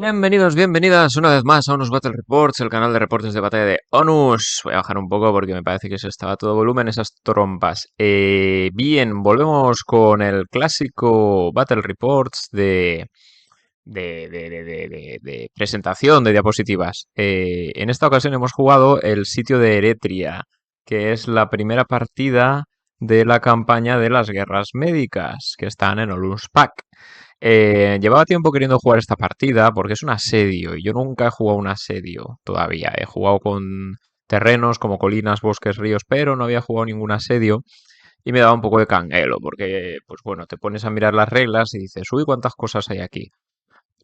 Bienvenidos, bienvenidas una vez más a Onus Battle Reports, el canal de reportes de batalla de Onus. Voy a bajar un poco porque me parece que se estaba a todo volumen esas trompas. Bien, volvemos con el clásico Battle Reports de presentación de diapositivas. En esta ocasión hemos jugado el sitio de Eretria, que es la primera partida de la campaña de las guerras médicas, que están en Onus Pack. Llevaba tiempo queriendo jugar esta partida porque es un asedio y yo nunca he jugado un asedio todavía. He jugado con terrenos como colinas, bosques, ríos, pero no había jugado ningún asedio y me daba un poco de canguelo porque, pues bueno, te pones a mirar las reglas y dices, uy, cuántas cosas hay aquí.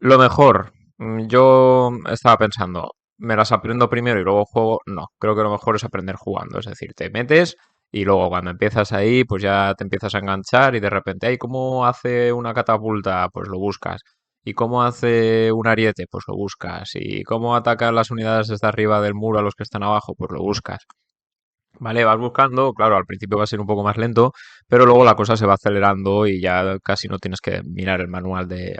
Lo mejor, yo estaba pensando, ¿me las aprendo primero y luego juego? No, creo que lo mejor es aprender jugando. Es decir, te metes y luego cuando empiezas ahí, pues ya te empiezas a enganchar y de repente, ay, ¿cómo hace una catapulta? Pues lo buscas. ¿Y cómo hace un ariete? Pues lo buscas. ¿Y cómo atacan las unidades desde arriba del muro a los que están abajo? Pues lo buscas. Vale, vas buscando, claro, al principio va a ser un poco más lento, pero luego la cosa se va acelerando y ya casi no tienes que mirar el manual de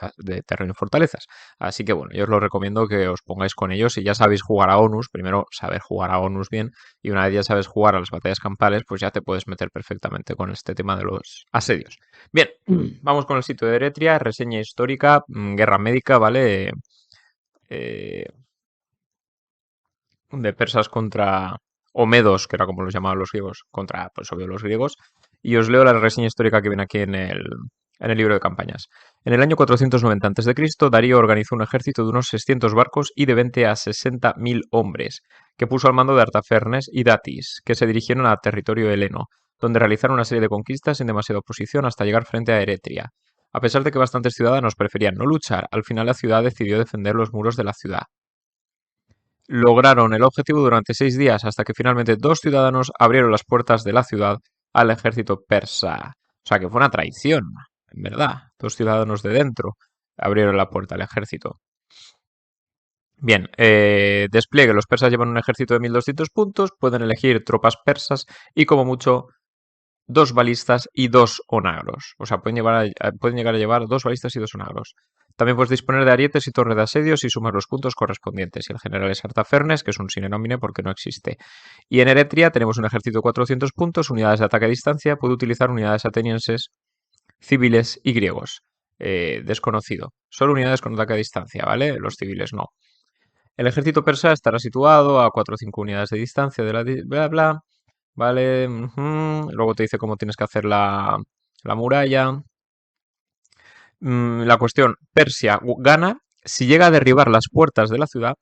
terreno y fortalezas. Así que bueno, yo os lo recomiendo que os pongáis con ellos. Si ya sabéis jugar a ONUS, primero saber jugar a ONUS bien, y una vez ya sabes jugar a las batallas campales, pues ya te puedes meter perfectamente con este tema de los asedios. Bien, vamos con el sitio de Eretria, reseña histórica, guerra médica, ¿vale? Eh, de persas contra o medos, que era como los llamaban los griegos, contra, pues obvio, los griegos. Y os leo la reseña histórica que viene aquí en el libro de campañas. En el año 490 a.C., Darío organizó un ejército de unos 600 barcos y de 20 a 60.000 hombres, que puso al mando de Artafernes y Datis, que se dirigieron al territorio heleno, donde realizaron una serie de conquistas sin demasiada oposición hasta llegar frente a Eretria. A pesar de que bastantes ciudadanos preferían no luchar, al final la ciudad decidió defender los muros de la ciudad. Lograron el objetivo durante 6 días hasta que finalmente 2 ciudadanos abrieron las puertas de la ciudad al ejército persa. O sea que fue una traición, en verdad. 2 ciudadanos de dentro abrieron la puerta al ejército. Bien, despliegue. Los persas llevan un ejército de 1200 puntos, pueden elegir tropas persas y como mucho 2 balistas y 2 onagros. O sea, pueden llegar a llevar 2 balistas y 2 onagros. También puedes disponer de arietes y torres de asedios y sumar los puntos correspondientes. Y el general es Artafernes, que es un sine nomine porque no existe. Y en Eretria tenemos un ejército de 400 puntos, unidades de ataque a distancia, puede utilizar unidades atenienses, civiles y griegos. Desconocido. Solo unidades con ataque a distancia, ¿vale? Los civiles no. El ejército persa estará situado a 4 o 5 unidades de distancia de la bla bla. Vale. Luego te dice cómo tienes que hacer la muralla. La cuestión, Persia gana si llega a derribar las puertas de la ciudad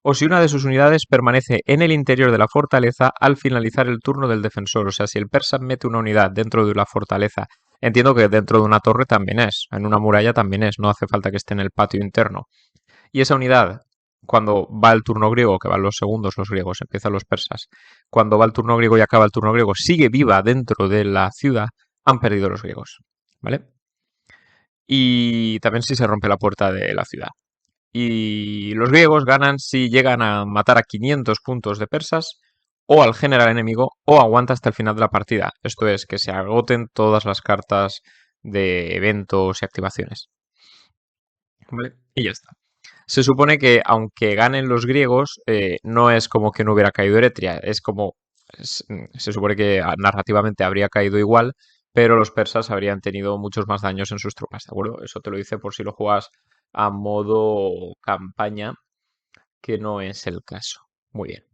o si una de sus unidades permanece en el interior de la fortaleza al finalizar el turno del defensor. O sea, si el persa mete una unidad dentro de la fortaleza, entiendo que dentro de una torre también es, en una muralla también es, no hace falta que esté en el patio interno. Y esa unidad, cuando va el turno griego, que van los segundos los griegos, empiezan los persas, cuando va el turno griego y acaba el turno griego, sigue viva dentro de la ciudad, han perdido los griegos. ¿Vale? Y también si se rompe la puerta de la ciudad. Y los griegos ganan si llegan a matar a 500 puntos de persas o al general enemigo o aguanta hasta el final de la partida. Esto es, que se agoten todas las cartas de eventos y activaciones. ¿Vale? Y ya está. Se supone que aunque ganen los griegos, no es como que no hubiera caído Eretria, es como, se supone que narrativamente habría caído igual, pero los persas habrían tenido muchos más daños en sus tropas, ¿de acuerdo? Eso te lo dice por si lo juegas a modo campaña, que no es el caso. Muy bien.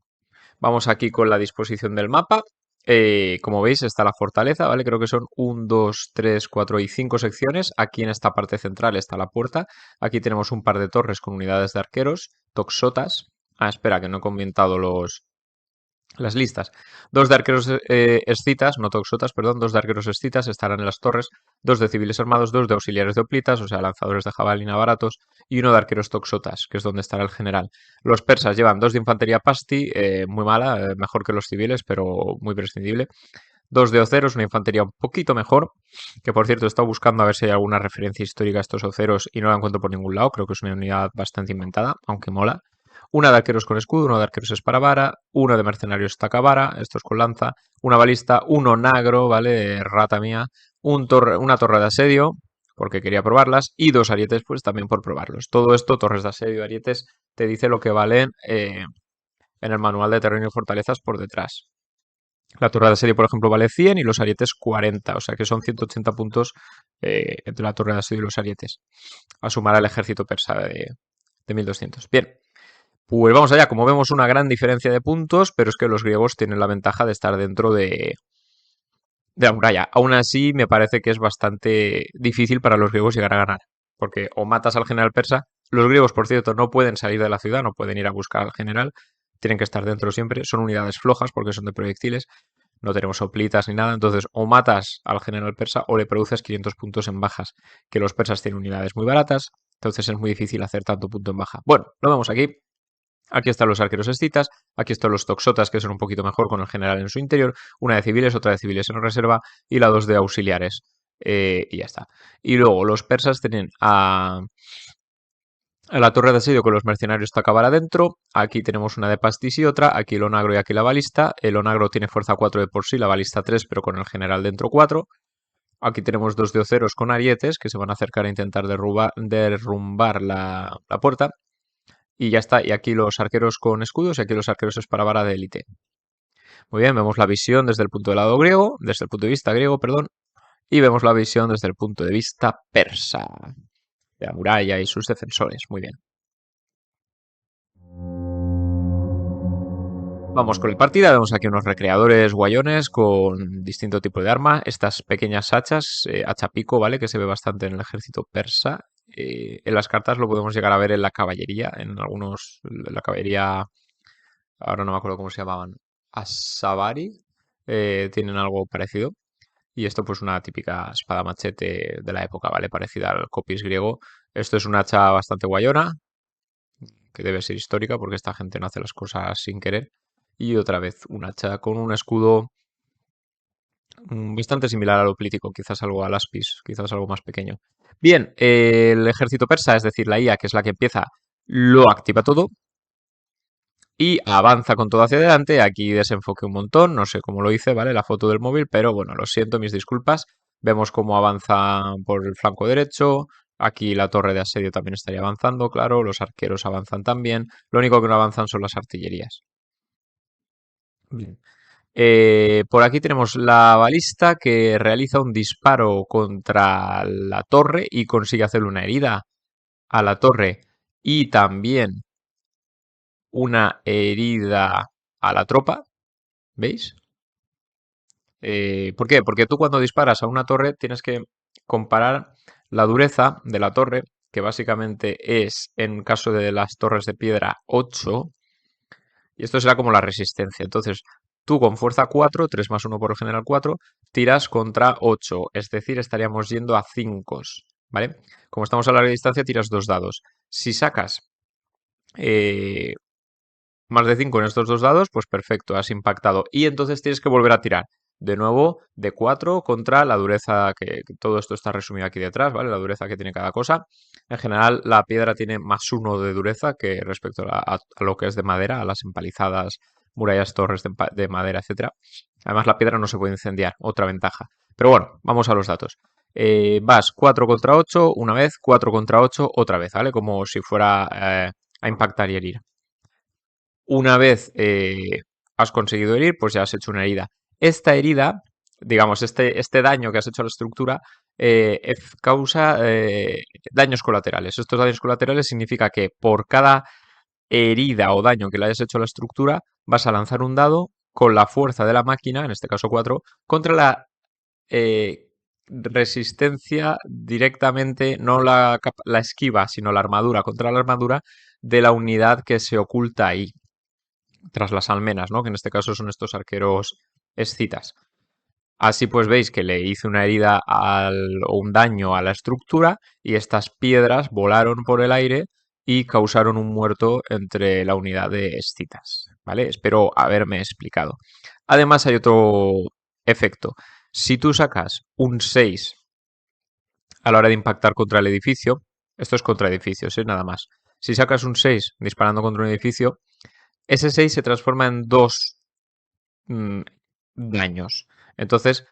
Vamos aquí con la disposición del mapa. Como veis está la fortaleza, ¿vale? Creo que son 1, 2, 3, 4 y 5 secciones. Aquí en esta parte central está la puerta. Aquí tenemos un par de torres con unidades de arqueros, toxotas. Ah, espera, que no he comentado las listas. 2 de arqueros escitas, no toxotas, perdón, 2 de arqueros escitas estarán en las torres, 2 de civiles armados, 2 de auxiliares de hoplitas, o sea, lanzadores de jabalina baratos, y 1 de arqueros toxotas, que es donde estará el general. Los persas llevan 2 de infantería pasti, muy mala, mejor que los civiles, pero muy prescindible. 2 de oceros, una infantería un poquito mejor, que por cierto he estado buscando a ver si hay alguna referencia histórica a estos oceros y no la encuentro por ningún lado, creo que es una unidad bastante inventada, aunque mola. una de arqueros con escudo, uno de arqueros esparavara, uno de mercenarios tacavara, estos con lanza, una balista, un onagro, ¿vale? Rata mía, una torre de asedio, porque quería probarlas, y 2 arietes, pues también por probarlos. Todo esto, torres de asedio, arietes, te dice lo que valen en el manual de terreno y fortalezas por detrás. La torre de asedio, por ejemplo, vale 100 y los arietes 40, o sea que son 180 puntos entre la torre de asedio y los arietes, a sumar al ejército persa de 1200. Bien, pues vamos allá. Como vemos, una gran diferencia de puntos, pero es que los griegos tienen la ventaja de estar dentro de la muralla. Aún así, me parece que es bastante difícil para los griegos llegar a ganar, porque o matas al general persa. Los griegos, por cierto, no pueden salir de la ciudad, no pueden ir a buscar al general, tienen que estar dentro siempre. Son unidades flojas porque son de proyectiles, no tenemos soplitas ni nada. Entonces, o matas al general persa o le produces 500 puntos en bajas, que los persas tienen unidades muy baratas, entonces es muy difícil hacer tanto punto en baja. Bueno, lo vemos aquí. Aquí están los arqueros escitas, aquí están los toxotas, que son un poquito mejor con el general en su interior, una de civiles, otra de civiles en reserva y la 2 de auxiliares. Y ya está. Y luego los persas tienen a la torre de asedio con los mercenarios Takabara adentro. Aquí tenemos una de pastis y otra. Aquí el onagro y aquí la balista. El onagro tiene fuerza 4 de por sí, la balista 3, pero con el general dentro 4. Aquí tenemos 2 de oceros con arietes que se van a acercar a intentar derrumbar la puerta. Y ya está. Y aquí los arqueros con escudos y aquí los arqueros esparavara de élite. Muy bien, vemos la visión desde el punto de lado griego, desde el punto de vista griego, perdón. Y vemos la visión desde el punto de vista persa, de la muralla y sus defensores. Muy bien. Vamos con la partida, vemos aquí unos recreadores guayones con distinto tipo de arma, estas pequeñas hachas, hacha pico, ¿vale? Que se ve bastante en el ejército persa. En las cartas lo podemos llegar a ver en la caballería, en la caballería, ahora no me acuerdo cómo se llamaban, Asabari, tienen algo parecido. Y esto pues una típica espada machete de la época, ¿vale? Parecida al copis griego. Esto es una hacha bastante guayona, que debe ser histórica porque esta gente no hace las cosas sin querer. Y otra vez un hacha con un escudo bastante similar a lo político, quizás algo al aspis, quizás algo más pequeño. Bien, el ejército persa, es decir, la IA, que es la que empieza, lo activa todo y avanza con todo hacia adelante. Aquí desenfoque un montón, no sé cómo lo hice, ¿vale? La foto del móvil, pero bueno, lo siento, mis disculpas. Vemos cómo avanza por el flanco derecho. Aquí la torre de asedio también estaría avanzando, claro. Los arqueros avanzan también. Lo único que no avanzan son las artillerías. Bien. Por aquí tenemos la balista que realiza un disparo contra la torre y consigue hacerle una herida a la torre y también una herida a la tropa. ¿Veis? ¿Por qué? Porque tú cuando disparas a una torre tienes que comparar la dureza de la torre, que básicamente es, en caso de las torres de piedra, 8, y esto será como la resistencia. Entonces, tú con fuerza 4, 3 más 1 por el general 4, tiras contra 8, es decir, estaríamos yendo a 5, ¿vale? Como estamos a larga distancia, tiras 2 dados. Si sacas eh, más de 5 en estos 2 dados, pues perfecto, has impactado. Y entonces tienes que volver a tirar. De nuevo, de 4 contra la dureza, que todo esto está resumido aquí detrás, ¿vale? La dureza que tiene cada cosa. En general, la piedra tiene más 1 de dureza que respecto a lo que es de madera, a las empalizadas, murallas, torres de madera, etcétera. Además, la piedra no se puede incendiar, otra ventaja. Pero bueno, vamos a los datos. Vas 4 contra 8 una vez, 4 contra 8 otra vez, ¿vale? Como si fuera a impactar y herir. Una vez has conseguido herir, pues ya has hecho una herida. Esta herida, digamos, este daño que has hecho a la estructura, causa daños colaterales. Estos daños colaterales significa que por cada herida o daño que le hayas hecho a la estructura, vas a lanzar un dado con la fuerza de la máquina, en este caso 4, contra la resistencia directamente, no la esquiva, sino la armadura, contra la armadura de la unidad que se oculta ahí tras las almenas, ¿no? Que en este caso son estos arqueros escitas. Así pues veis que le hice una herida o un daño a la estructura y estas piedras volaron por el aire y causaron un muerto entre la unidad de escitas, ¿vale? Espero haberme explicado. Además hay otro efecto. Si tú sacas un 6 a la hora de impactar contra el edificio, esto es contra edificios, nada más. Si sacas un 6 disparando contra un edificio, ese 6 se transforma en 2 mm, daños. Entonces,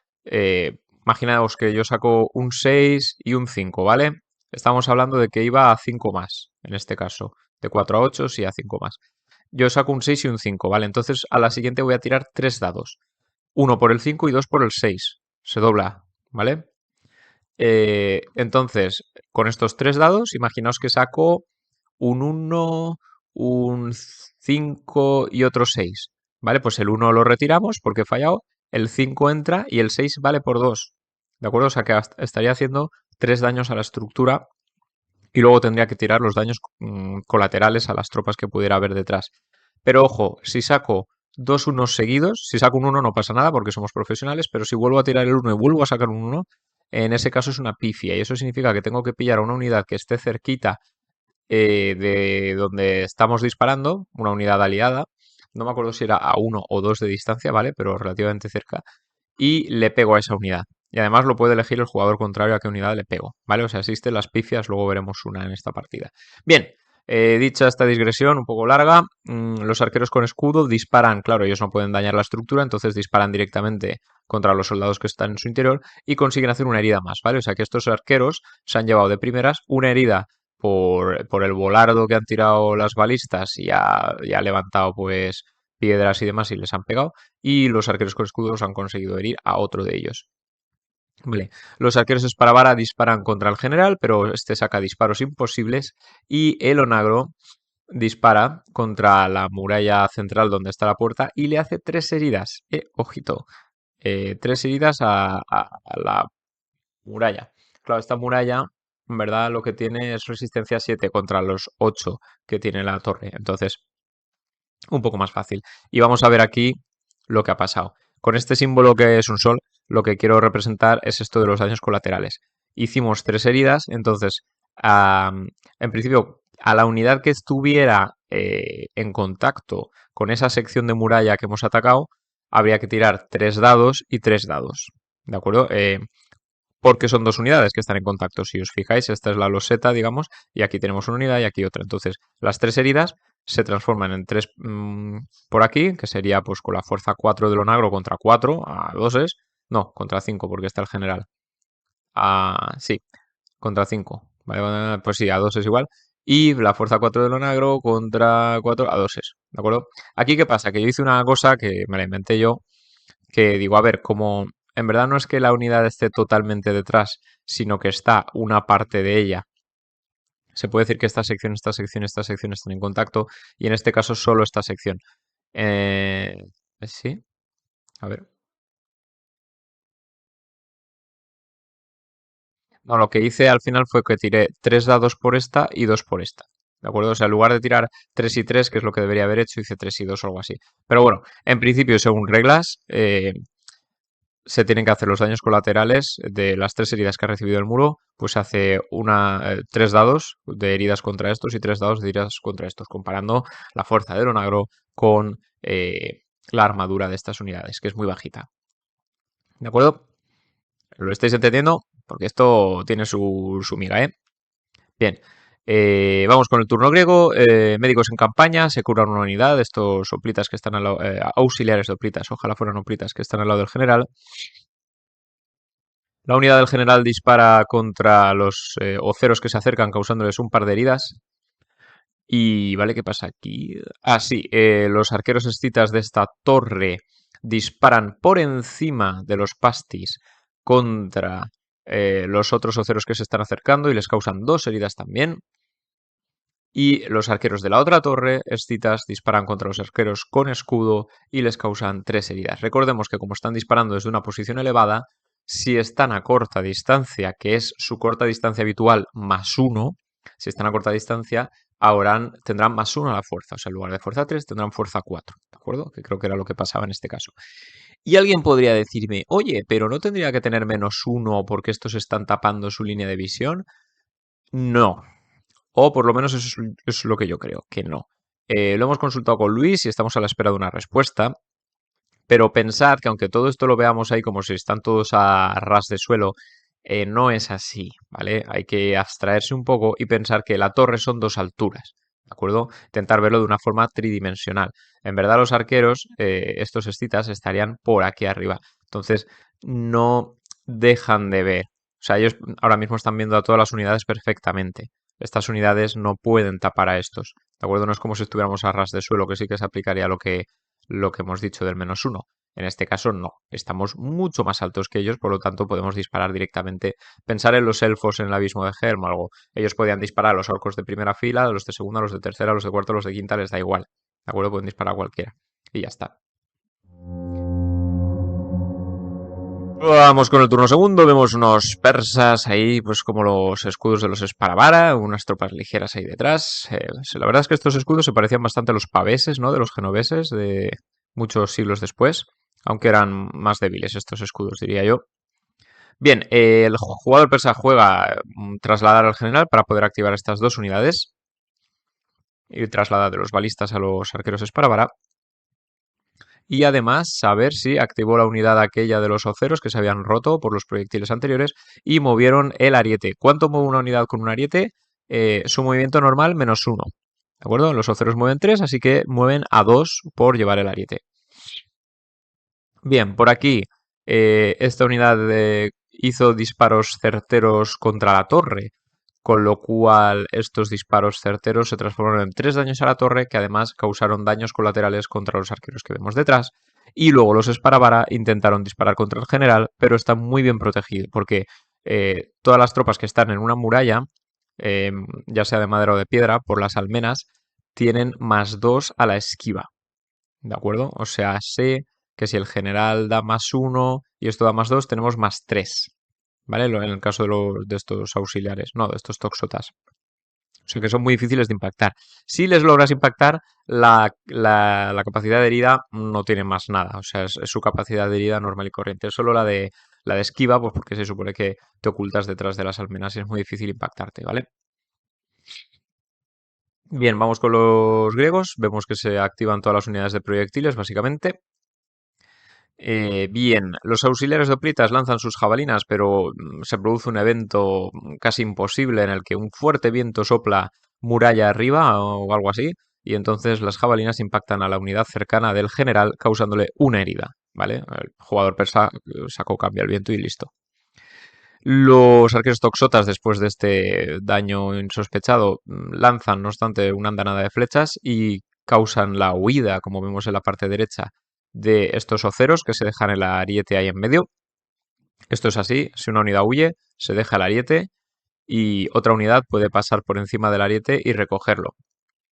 imaginaos que yo saco un 6 y un 5, ¿vale? Estamos hablando de que iba a 5 más, en este caso. De 4 a 8, sí, a 5 más. Yo saco un 6 y un 5, ¿vale? Entonces a la siguiente voy a tirar 3 dados. Uno por el 5 y dos por el 6. Se dobla, ¿vale? Entonces, con estos 3 dados, imaginaos que saco un 1, un 5 y otro 6. ¿Vale? Pues el 1 lo retiramos porque he fallado, el 5 entra y el 6 vale por 2. ¿De acuerdo? O sea que estaría haciendo 3 daños a la estructura y luego tendría que tirar los daños colaterales a las tropas que pudiera haber detrás. Pero ojo, si saco dos unos seguidos, si saco un 1 no pasa nada porque somos profesionales, pero si vuelvo a tirar el 1 y vuelvo a sacar un 1, en ese caso es una pifia y eso significa que tengo que pillar a una unidad que esté cerquita de donde estamos disparando, una unidad aliada, no me acuerdo si era a 1 o 2 de distancia, ¿vale? Pero relativamente cerca, y le pego a esa unidad. Y además lo puede elegir el jugador contrario a qué unidad le pego, ¿vale? O sea, existen las pifias, luego veremos una en esta partida. Bien, dicha esta digresión un poco larga, los arqueros con escudo disparan, claro, ellos no pueden dañar la estructura, entonces disparan directamente contra los soldados que están en su interior y consiguen hacer una herida más, ¿vale? O sea que estos arqueros se han llevado de primeras una herida por el volardo que han tirado las balistas y ha levantado pues piedras y demás y les han pegado, y los arqueros con escudos han conseguido herir a otro de ellos. Vale. Los arqueros Esparavara disparan contra el general, pero este saca disparos imposibles y el onagro dispara contra la muralla central donde está la puerta y le hace 3 heridas. Ojito, 3 heridas a la muralla. Claro, esta muralla, en verdad, lo que tiene es resistencia 7 contra los 8 que tiene la torre. Entonces, un poco más fácil. Y vamos a ver aquí lo que ha pasado. Con este símbolo que es un sol, lo que quiero representar es esto de los daños colaterales. Hicimos 3 heridas, entonces, en principio, a la unidad que estuviera en contacto con esa sección de muralla que hemos atacado, habría que tirar 3 dados y 3 dados. ¿De acuerdo? Porque son dos unidades que están en contacto. Si os fijáis, esta es la loseta, digamos, y aquí tenemos una unidad y aquí otra. Entonces, las 3 heridas se transforman en 3 por aquí, que sería pues con la fuerza 4 del onagro contra 4 a 2 es. No, contra 5, porque está el general. Sí, contra 5. Vale, pues sí, a 2 es igual. Y la fuerza 4 del onagro contra 4 a 2 es. ¿De acuerdo? Aquí, ¿qué pasa? Que yo hice una cosa que me la inventé yo, que digo, a ver, como en verdad no es que la unidad esté totalmente detrás, sino que está una parte de ella. Se puede decir que esta sección, esta sección, esta sección están en contacto y en este caso solo esta sección. Eh, sí, a ver. No, lo que hice al final fue que tiré 3 dados por esta y 2 por esta. ¿De acuerdo? O sea, en lugar de tirar 3 y 3, que es lo que debería haber hecho, hice 3 y 2 o algo así. Pero bueno, en principio, según reglas, se tienen que hacer los daños colaterales de las 3 heridas que ha recibido el muro, pues se hace 3 dados de heridas contra estos y 3 dados de heridas contra estos, comparando la fuerza del onagro con la armadura de estas unidades, que es muy bajita. ¿De acuerdo? ¿Lo estáis entendiendo? Porque esto tiene su miga, ¿eh? Bien. Vamos con el turno griego. Médicos en campaña, se curan una unidad. Estos soplitas que están al lado, auxiliares de oplitas, ojalá fueran oplitas que están al lado del general. La unidad del general dispara contra los oceros que se acercan, causándoles un par de heridas. Y, ¿vale? ¿Qué pasa aquí? Sí, los arqueros escitas de esta torre disparan por encima de los pastis contra los otros oceros que se están acercando y les causan 2 heridas también. Y los arqueros de la otra torre, escitas, disparan contra los arqueros con escudo y les causan 3 heridas. Recordemos que como están disparando desde una posición elevada, si están a corta distancia, que es su corta distancia habitual más 1, si están a corta distancia, ahora tendrán más 1 a la fuerza. O sea, en lugar de fuerza 3 tendrán fuerza 4. ¿De acuerdo? Que creo que era lo que pasaba en este caso. Y alguien podría decirme, oye, pero ¿no tendría que tener menos 1 porque estos están tapando su línea de visión? No, o por lo menos eso es lo que yo creo, que no. Lo hemos consultado con Luis y estamos a la espera de una respuesta. Pero pensad que aunque todo esto lo veamos ahí como si están todos a ras de suelo, No es así, ¿vale? Hay que abstraerse un poco y pensar que la torre son dos alturas, ¿de acuerdo? Intentar verlo de una forma tridimensional. En verdad los arqueros, estos escitas, estarían por aquí arriba. Entonces, no dejan de ver. O sea, ellos ahora mismo están viendo a todas las unidades perfectamente. Estas unidades no pueden tapar a estos, ¿de acuerdo? No es como si estuviéramos a ras de suelo, que sí que se aplicaría lo que hemos dicho del -1. En este caso no, estamos mucho más altos que ellos, por lo tanto podemos disparar directamente. Pensar en los elfos en el abismo de Helm o algo. Ellos podían disparar a los orcos de primera fila, a los de segunda, a los de tercera, a los de cuarta, a los de quinta, les da igual. ¿De acuerdo? Pueden disparar a cualquiera. Y ya está. Vamos con el turno segundo, vemos unos persas ahí, pues como los escudos de los Esparavara, unas tropas ligeras ahí detrás. La verdad es que estos escudos se parecían bastante a los paveses, ¿no? De los genoveses de muchos siglos después, aunque eran más débiles estos escudos, diría yo. Bien, el jugador persa juega trasladar al general para poder activar estas dos unidades y trasladar de los balistas a los arqueros Esparavara. Y además saber si activó la unidad aquella de los oceros que se habían roto por los proyectiles anteriores y movieron el ariete. ¿Cuánto mueve una unidad con un ariete? Su movimiento normal -1. ¿De acuerdo? Los oceros mueven 3, así que mueven a 2 por llevar el ariete. Bien, por aquí esta unidad hizo disparos certeros contra la torre, con lo cual estos disparos certeros se transformaron en 3 daños a la torre, que además causaron daños colaterales contra los arqueros que vemos detrás. Y luego los Esparavara intentaron disparar contra el general, pero está muy bien protegido, porque todas las tropas que están en una muralla, ya sea de madera o de piedra, por las almenas, tienen +2 a la esquiva. ¿De acuerdo? O sea, sé que si el general da +1 y esto da +2, tenemos +3. ¿Vale? En el caso de estos auxiliares, no, de estos toxotas. O sea que son muy difíciles de impactar. Si les logras impactar, la capacidad de herida no tiene más nada. O sea, es su capacidad de herida normal y corriente. Es solo la de esquiva, pues porque se supone que te ocultas detrás de las almenas y es muy difícil impactarte, ¿vale? Bien, vamos con los griegos. Vemos que se activan todas las unidades de proyectiles, básicamente. Bien, los auxiliares de hoplitas lanzan sus jabalinas, pero se produce un evento casi imposible en el que un fuerte viento sopla muralla arriba o algo así, y entonces las jabalinas impactan a la unidad cercana del general, causándole una herida, ¿vale? El jugador persa sacó cambia el viento y listo. Los arqueros toxotas, después de este daño insospechado, lanzan, no obstante, una andanada de flechas y causan la huida, como vemos en la parte derecha, de estos oceros que se dejan el ariete ahí en medio. Esto es así, si una unidad huye, se deja el ariete y otra unidad puede pasar por encima del ariete y recogerlo.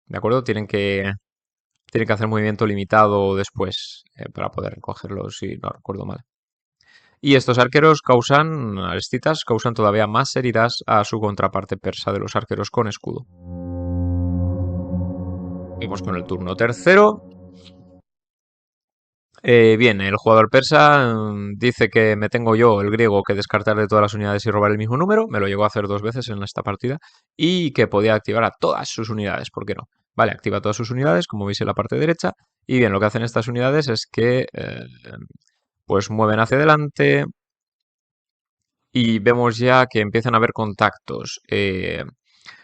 ¿De acuerdo? Tienen que hacer movimiento limitado después para poder recogerlo, si no recuerdo mal. Y estos arqueros escitas, causan todavía más heridas a su contraparte persa de los arqueros con escudo. Vamos con el turno tercero. Bien, el jugador persa dice que me tengo yo, el griego, que descartar de todas las unidades y robar el mismo número. Me lo llegó a hacer 2 veces en esta partida. Y que podía activar a todas sus unidades, ¿por qué no? Vale, activa todas sus unidades, como veis en la parte derecha. Y bien, lo que hacen estas unidades es que pues mueven hacia adelante, y vemos ya que empiezan a haber contactos.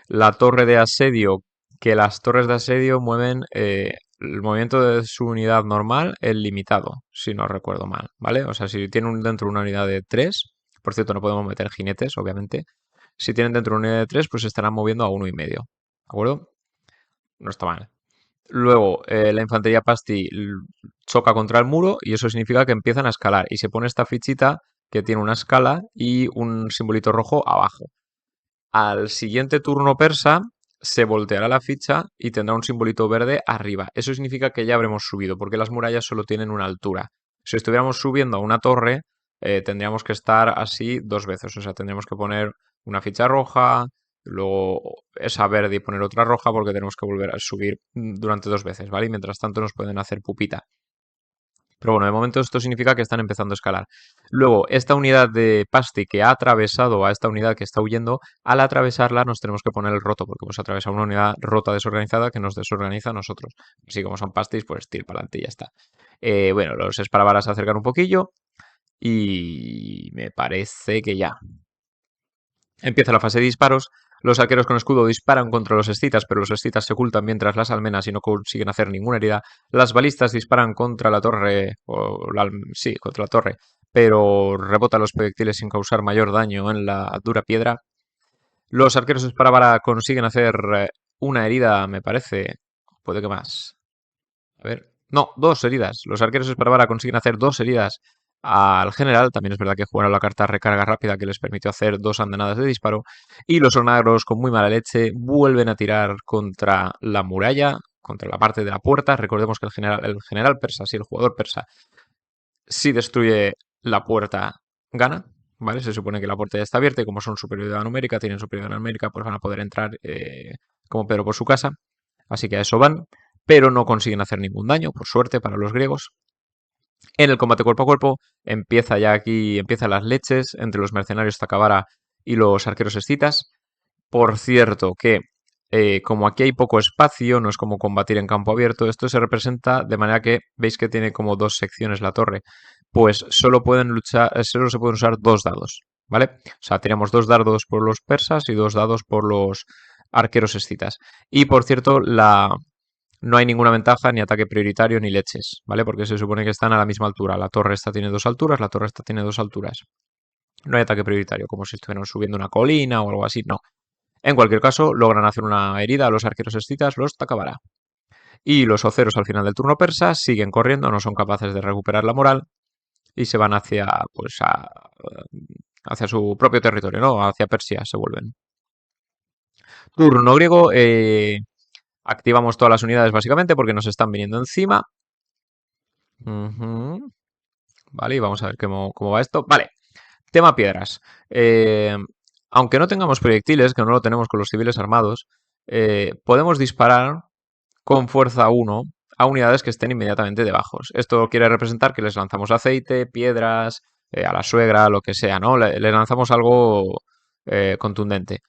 La torre de asedio, que las torres de asedio mueven el movimiento de su unidad normal, el limitado, si no recuerdo mal, ¿vale? O sea, si tienen dentro una unidad de 3, por cierto, no podemos meter jinetes, obviamente. Si tienen dentro una unidad de 3, pues se estarán moviendo a 1,5, ¿de acuerdo? No está mal. Luego, la infantería Pasti choca contra el muro y eso significa que empiezan a escalar. Y se pone esta fichita que tiene una escala y un simbolito rojo abajo. Al siguiente turno persa se volteará la ficha y tendrá un simbolito verde arriba. Eso significa que ya habremos subido, porque las murallas solo tienen una altura. Si estuviéramos subiendo a una torre, tendríamos que estar así 2 veces. O sea, tendríamos que poner una ficha roja, luego esa verde y poner otra roja, porque tenemos que volver a subir durante 2 veces, ¿vale? Y mientras tanto nos pueden hacer pupita. Pero bueno, de momento esto significa que están empezando a escalar. Luego, esta unidad de Pasti que ha atravesado a esta unidad que está huyendo, al atravesarla nos tenemos que poner el roto, porque hemos atravesado una unidad rota desorganizada que nos desorganiza a nosotros. Así como son Pastis, pues tir para adelante y ya está. Bueno, los Esparavaras se acercan un poquillo y me parece que ya. Empieza la fase de disparos. Los arqueros con escudo disparan contra los escitas, pero los escitas se ocultan mientras las almenas y no consiguen hacer ninguna herida. Las balistas disparan contra la torre, sí, contra la torre, pero rebotan los proyectiles sin causar mayor daño en la dura piedra. Los arqueros Esparabara consiguen hacer una herida, me parece. Puede que más. A ver. No, dos heridas. Los arqueros Esparabara consiguen hacer dos heridas al general. También es verdad que jugaron la carta recarga rápida que les permitió hacer dos andanadas de disparo. Y los onagros, con muy mala leche, vuelven a tirar contra la muralla, contra la parte de la puerta. Recordemos que el general persa, si el jugador persa, si destruye la puerta, gana. ¿Vale? Se supone que la puerta ya está abierta y como son superioridad numérica, tienen superioridad numérica, pues van a poder entrar como Pedro por su casa. Así que a eso van, pero no consiguen hacer ningún daño, por suerte para los griegos. En el combate cuerpo a cuerpo empiezan las leches entre los mercenarios Takavara y los arqueros escitas. Por cierto, que como aquí hay poco espacio, no es como combatir en campo abierto, esto se representa de manera que veis que tiene como dos secciones la torre. Pues solo solo se pueden usar dos dados, ¿vale? O sea, tenemos dos dardos por los persas y dos dados por los arqueros escitas. Y por cierto, no hay ninguna ventaja, ni ataque prioritario, ni leches, ¿vale? Porque se supone que están a la misma altura. La torre esta tiene dos alturas, la torre esta tiene dos alturas. No hay ataque prioritario, como si estuvieran subiendo una colina o algo así, no. En cualquier caso, logran hacer una herida a los arqueros escitas, los Takavara. Y los oceros al final del turno persa siguen corriendo, no son capaces de recuperar la moral y se van hacia su propio territorio, ¿no? Hacia Persia se vuelven. Turno griego, activamos todas las unidades básicamente porque nos están viniendo encima. Vale, y vamos a ver cómo va esto. Vale, tema piedras. Aunque no tengamos proyectiles, que no lo tenemos con los civiles armados, podemos disparar con fuerza 1 a unidades que estén inmediatamente debajo. Esto quiere representar que les lanzamos aceite, piedras, a la suegra, lo que sea, ¿no? Le lanzamos algo contundente.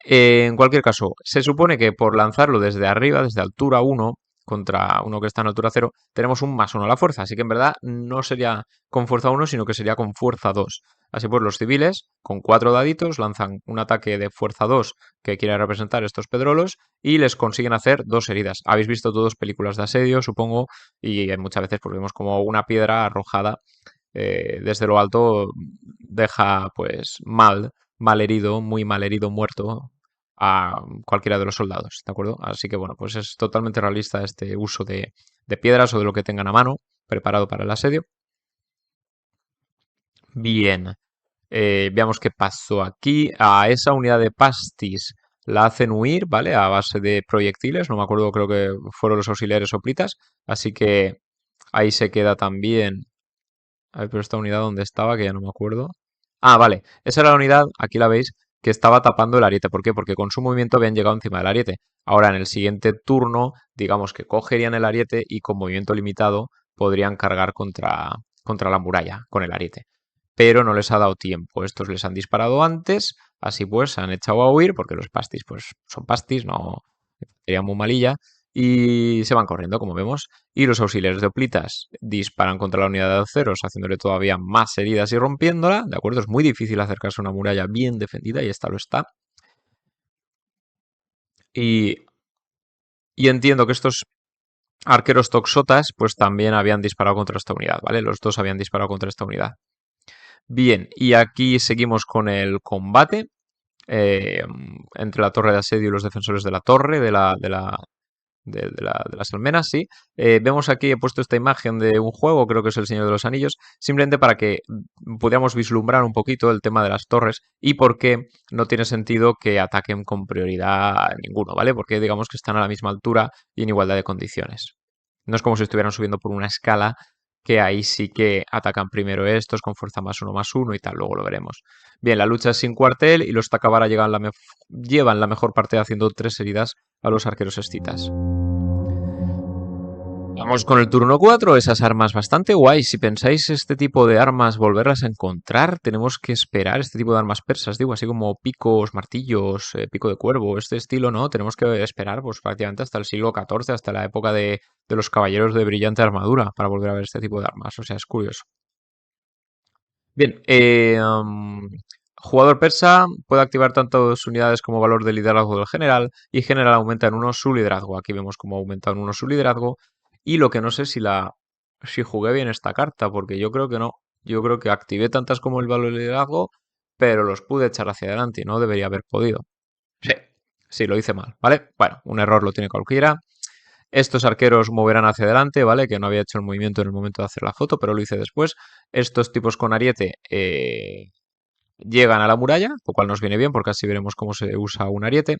En cualquier caso, se supone que por lanzarlo desde arriba, desde altura 1, contra uno que está en altura 0, tenemos un +1 a la fuerza. Así que en verdad no sería con fuerza 1, sino que sería con fuerza 2. Así pues, los civiles, con 4 daditos, lanzan un ataque de fuerza 2 que quiere representar estos pedrolos y les consiguen hacer dos heridas. Habéis visto todos películas de asedio, supongo, y muchas veces pues, vemos como una piedra arrojada desde lo alto deja pues mal herido, muy mal herido, muerto a cualquiera de los soldados, ¿de acuerdo? Así que bueno, pues es totalmente realista este uso de piedras o de lo que tengan a mano preparado para el asedio. Bien, veamos qué pasó aquí. A esa unidad de pastis la hacen huir, ¿vale? A base de proyectiles, no me acuerdo, creo que fueron los auxiliares soplitas, así que ahí se queda también. A ver, pero esta unidad, ¿dónde estaba? Que ya no me acuerdo. Ah, vale. Esa era la unidad, aquí la veis, que estaba tapando el ariete. ¿Por qué? Porque con su movimiento habían llegado encima del ariete. Ahora, en el siguiente turno, digamos que cogerían el ariete y con movimiento limitado podrían cargar contra la muralla con el ariete. Pero no les ha dado tiempo. Estos les han disparado antes, así pues se han echado a huir, porque los pastis, pues son pastis, no sería muy malilla y se van corriendo, como vemos. Y los auxiliares de hoplitas disparan contra la unidad de aceros, haciéndole todavía más heridas y rompiéndola. ¿De acuerdo? Es muy difícil acercarse a una muralla bien defendida y esta lo está. Y, y entiendo que estos arqueros toxotas pues también habían disparado contra esta unidad, ¿vale? Los dos habían disparado contra esta unidad. Bien, y aquí seguimos con el combate entre la torre de asedio y los defensores de la torre, de las almenas, sí. Vemos aquí, he puesto esta imagen de un juego, creo que es El Señor de los Anillos, simplemente para que pudiéramos vislumbrar un poquito el tema de las torres y por qué no tiene sentido que ataquen con prioridad ninguno, ¿vale? Porque digamos que están a la misma altura y en igualdad de condiciones. No es como si estuvieran subiendo por una escala, que ahí sí que atacan primero estos con fuerza +1/+1 y tal, luego lo veremos. Bien, la lucha es sin cuartel y los Takavara llevan la mejor parte haciendo 3 heridas a los arqueros escitas. Vamos con el turno 4, esas armas bastante guays. Si pensáis este tipo de armas volverlas a encontrar, tenemos que esperar este tipo de armas persas, digo, así como picos, martillos, pico de cuervo, este estilo, ¿no? Tenemos que esperar pues prácticamente hasta el siglo XIV, hasta la época de los caballeros de brillante armadura para volver a ver este tipo de armas, o sea, es curioso. Bien, Jugador persa puede activar tanto sus unidades como valor de liderazgo del general y general aumenta en uno su liderazgo. Aquí vemos cómo aumenta en uno su liderazgo y lo que no sé si jugué bien esta carta porque yo creo que no. Yo creo que activé tantas como el valor de liderazgo, pero los pude echar hacia adelante y no debería haber podido. Sí, sí, lo hice mal, ¿vale? Bueno, un error lo tiene cualquiera. Estos arqueros moverán hacia adelante, ¿vale? Que no había hecho el movimiento en el momento de hacer la foto, pero lo hice después. Estos tipos con ariete llegan a la muralla, lo cual nos viene bien porque así veremos cómo se usa un ariete.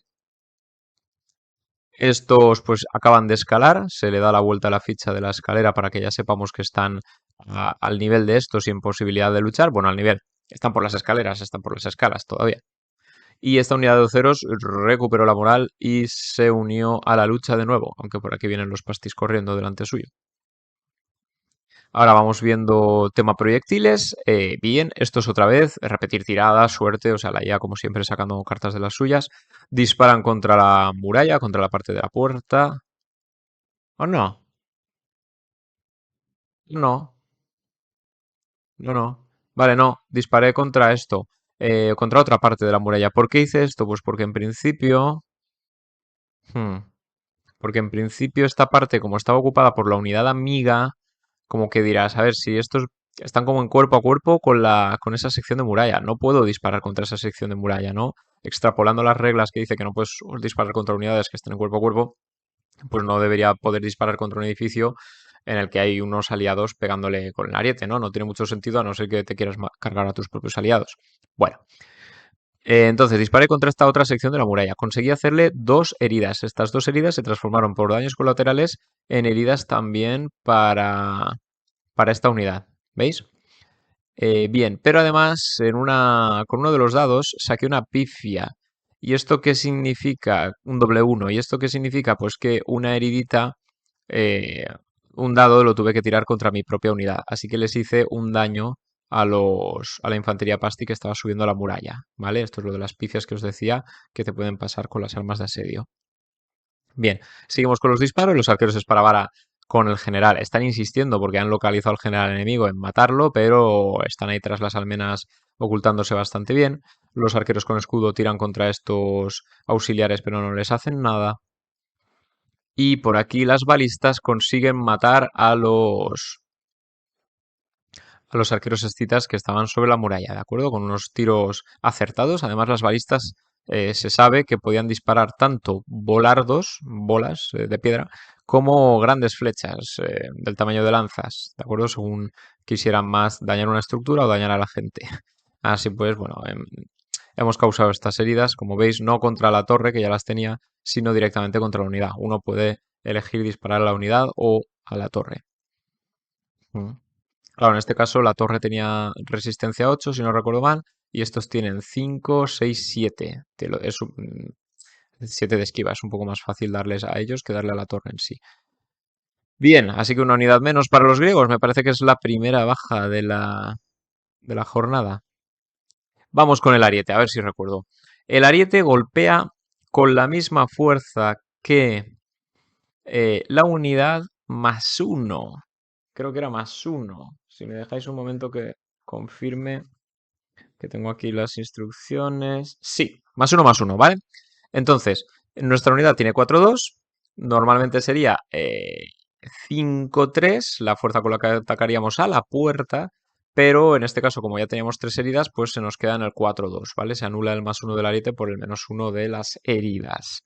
Estos pues acaban de escalar, se le da la vuelta a la ficha de la escalera para que ya sepamos que están al nivel de estos y en posibilidad de luchar. Bueno, al nivel, están por las escaleras, están por las escalas todavía. Y esta unidad de ceros recuperó la moral y se unió a la lucha de nuevo, aunque por aquí vienen los pastis corriendo delante suyo. Ahora vamos viendo tema proyectiles. Bien, esto es otra vez, repetir tiradas, suerte, o sea, la IA como siempre sacando cartas de las suyas. Disparan contra la muralla, contra la parte de la puerta. ¿O no? No, no. Vale, no, disparé contra esto, contra otra parte de la muralla. ¿Por qué hice esto? Pues porque en principio... hmm, porque en principio esta parte, como estaba ocupada por la unidad amiga, como que dirás, a ver, si estos están como en cuerpo a cuerpo con esa sección de muralla. No puedo disparar contra esa sección de muralla, ¿no? Extrapolando las reglas que dice que no puedes disparar contra unidades que estén en cuerpo a cuerpo, pues no debería poder disparar contra un edificio en el que hay unos aliados pegándole con el ariete, ¿no? No tiene mucho sentido a no ser que te quieras cargar a tus propios aliados. Bueno, entonces disparé contra esta otra sección de la muralla. Conseguí hacerle dos heridas. Estas dos heridas se transformaron por daños colaterales en heridas también para esta unidad. ¿Veis? Bien, pero además con uno de los dados saqué una pifia. ¿Y esto qué significa? Un doble uno. ¿Y esto qué significa? Pues que una heridita, eh, un dado lo tuve que tirar contra mi propia unidad. Así que les hice un daño a la infantería pasti que estaba subiendo a la muralla. ¿Vale? Esto es lo de las pifias que os decía que te pueden pasar con las armas de asedio. Bien, seguimos con los disparos. Los arqueros Esparavara con el general están insistiendo porque han localizado al general enemigo en matarlo, pero están ahí tras las almenas ocultándose bastante bien. Los arqueros con escudo tiran contra estos auxiliares, pero no les hacen nada. Y por aquí las balistas consiguen matar a los arqueros escitas que estaban sobre la muralla, ¿de acuerdo? Con unos tiros acertados. Además, las balistas se sabe que podían disparar tanto volardos, bolas de piedra, como grandes flechas del tamaño de lanzas, ¿de acuerdo? Según quisieran más dañar una estructura o dañar a la gente. Así pues, bueno, hemos causado estas heridas, como veis, no contra la torre, que ya las tenía, sino directamente contra la unidad. Uno puede elegir disparar a la unidad o a la torre. Mm. Claro, en este caso la torre tenía resistencia 8, si no recuerdo mal, y estos tienen 5, 6, 7. 7 de esquiva, es un poco más fácil darles a ellos que darle a la torre en sí. Bien, así que una unidad menos para los griegos, me parece que es la primera baja de la jornada. Vamos con el ariete, a ver si recuerdo. El ariete golpea con la misma fuerza que la unidad más 1. Creo que era más 1. Si me dejáis un momento que confirme que tengo aquí las instrucciones. Sí, más uno, ¿vale? Entonces, nuestra unidad tiene 4-2. Normalmente sería 5-3, la fuerza con la que atacaríamos a la puerta. Pero en este caso, como ya teníamos 3 heridas, pues se nos queda en el 4-2, ¿vale? Se anula el más 1 del ariete por el menos 1 de las heridas.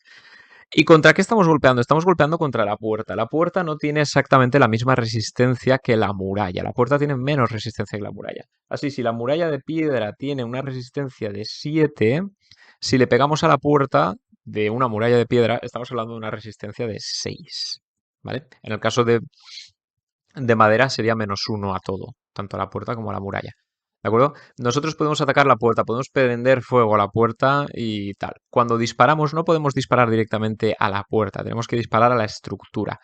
¿Y contra qué estamos golpeando? Estamos golpeando contra la puerta. La puerta no tiene exactamente la misma resistencia que la muralla. La puerta tiene menos resistencia que la muralla. Así, si la muralla de piedra tiene una resistencia de 7, si le pegamos a la puerta de una muralla de piedra, estamos hablando de una resistencia de 6. ¿Vale? En el caso de madera sería menos 1 a todo, tanto a la puerta como a la muralla. ¿De acuerdo? Nosotros podemos atacar la puerta, podemos prender fuego a la puerta y tal. Cuando disparamos no podemos disparar directamente a la puerta, tenemos que disparar a la estructura.